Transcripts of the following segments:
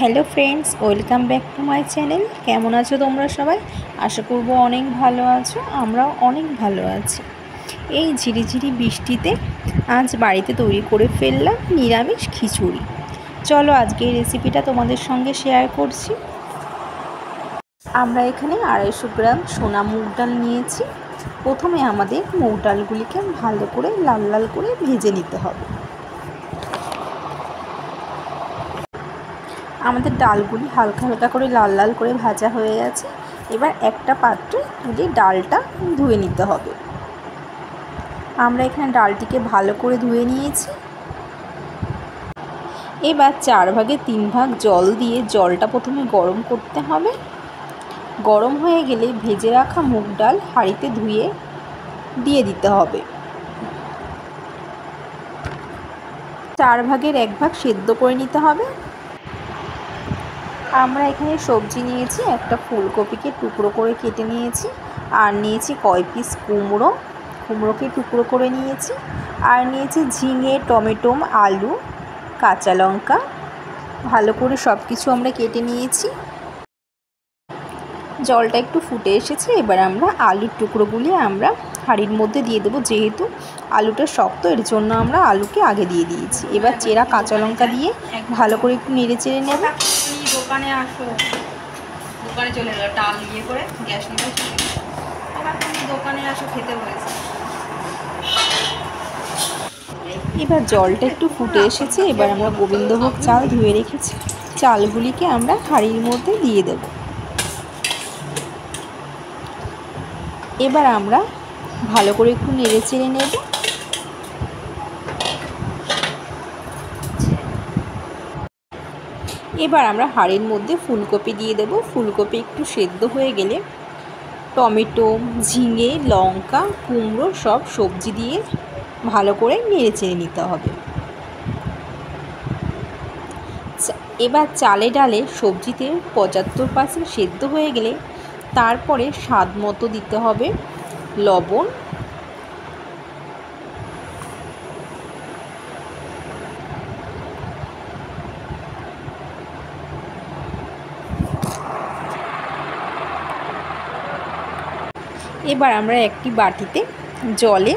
Hello friends, welcome back to my channel. কেমন আছো তোমরা সবাই? আশা করব অনেক ভালো আছো। আমরাও অনেক ভালো আছি। এই ঝিরিঝিরি বৃষ্টিতে আজ বাড়িতে তৈরি করে ফেললাম নিরামিষ খিচুড়ি। চলো আজকে এই রেসিপিটা তোমাদের সঙ্গে শেয়ার করছি। আমরা এখানে 250 গ্রাম সোনা মুগ ডাল নিয়েছি। প্রথমে আমাদের মুগ ডালগুলিকে ভালো করে লাল লাল করে ভেজে নিতে হবে। আমাদের ডালগুলি হালকা হালকা করে লাল লাল করে ভাজা হয়ে গেছে। এবার একটা পাত্রে তুলে ডালটা ধুয়ে নিতে হবে। আমরা এখানে ডালটিকে ভালো করে ধুয়ে নিয়েছি। এবার 4 ভাগে 3 ভাগ জল দিয়ে জলটা প্রথমে গরম করতে হবে। গরম হয়ে গেলে ভেজে রাখা মুগ ডাল হাঁড়িতে ধুয়ে দিয়ে দিতে হবে। 4 ভাগের 1 ভাগ সেদ্ধ করে নিতে হবে। আমরা এখানে সবজি নিয়েছি, একটা ফুলকপিকে টুকরো করে কেটে নিয়েছি, আর নিয়েছি কয় পিস কুমড়োকে টুকরো করে নিয়েছি, আর নিয়েছি ঝিঙে, টমেটো, আলু, কাঁচা লঙ্কা। ভালো করে সব কিছু আমরা কেটে নিয়েছি। জলটা একটু ফুটে এসেছে। এবার আমরা আলুর টুকরোগুলি আমরা হাঁড়ির মধ্যে দিয়ে দেবো। যেহেতু আলুটা শক্ত, এর জন্য আমরা আলুকে আগে দিয়ে দিয়েছি। এবার চেরা কাঁচা লঙ্কা দিয়ে ভালো করে একটু নেড়ে চেড়ে নেব। দোকানে আসো, দোকানে চলে গেল ডাল ইয়ে করে গ্যাস নিয়ে চলে গেল। এবার তুমি দোকানে আসো, খেতে হয়েছে। এবার জলটা একটু ফুটে এসেছে। এবার আমরা গোবিন্দভোগ চাল ধুয়ে রেখেছি, চালগুলিকে আমরা হাঁড়ির মধ্যে দিয়ে দেব। এবার আমরা ভালো করে একটু নেড়ে চেড়ে নেব। এবার আমরা হাঁড়ির মধ্যে ফুলকপি দিয়ে দেব। ফুলকপি একটু সেদ্ধ হয়ে গেলে টমেটো, ঝিঙে, লঙ্কা, কুমড়ো সব সবজি দিয়ে ভালো করে নেড়ে চেড়ে নিতে হবে। এবার চালে ডালে সবজিতে 75% সেদ্ধ হয়ে গেলে তারপরে স্বাদ মতো দিতে হবে লবণ। এবার আমরা একটি বাটিতে জলে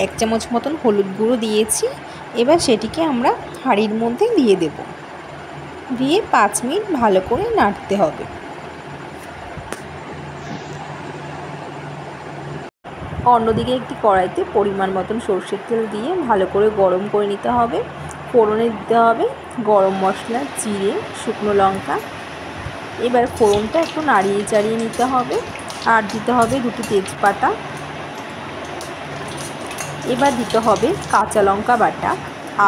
1 চামচ মতন হলুদ গুঁড়ো দিয়েছি। এবার সেটিকে আমরা হাঁড়ির মধ্যে দিয়ে দেব। দিয়ে 5 মিনিট ভালো করে নাড়তে হবে। অন্যদিকে একটি কড়াইতে পরিমাণ মতন সরষের তেল দিয়ে ভালো করে গরম করে নিতে হবে। ফোড়নে দিতে হবে গরম মশলা, জিরে, শুকনো লঙ্কা। এবার ফোড়নটা একটু নাড়িয়ে চাড়িয়ে নিতে হবে, আর দিতে হবে 2টি তেজপাতা। এবার দিতে হবে কাঁচা লঙ্কা বাটা,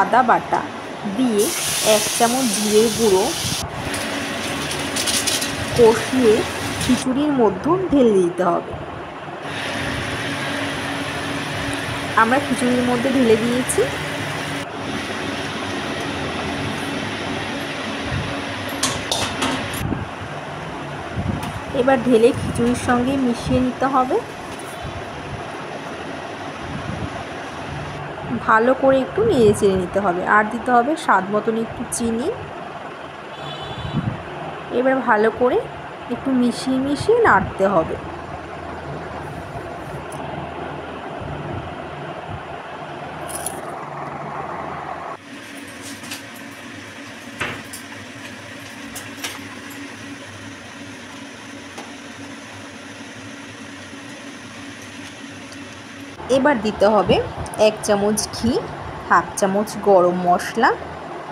আদা বাটা দিয়ে 1 চামচ জিরের গুঁড়ো কষিয়ে খিচুড়ির মধ্যে ঢেলে দিতে হবে। আমরা খিচুড়ির মধ্যে ঢেলে দিয়েছি। এবার ঢেলে খিচুড়ির সঙ্গে মিশিয়ে নিতে হবে। ভালো করে একটু নেড়ে চেড়ে নিতে হবে, আর দিতে হবে স্বাদ মতন একটু চিনি। এবার ভালো করে একটু মিশিয়ে নাড়তে হবে। এবার দিতে হবে 1 চামচ ঘি, 1/2 চামচ গরম মশলা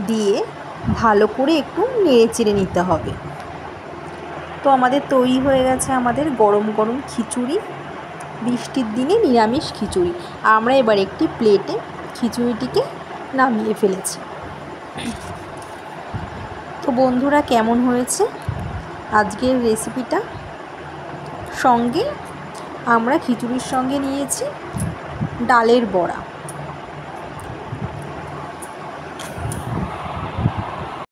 দিয়ে ভালো করে একটু নেড়ে চেড়ে নিতে হবে। তো আমাদের তৈরি হয়ে গেছে আমাদের গরম গরম খিচুড়ি, বৃষ্টির দিনে নিরামিষ খিচুড়ি। আমরা এবার একটি প্লেটে খিচুড়িটিকে নামিয়ে ফেলেছি। তো বন্ধুরা, কেমন হয়েছে আজকের রেসিপিটা? সঙ্গে আমরা খিচুড়ির সঙ্গে নিয়েছি ডালের বড়া।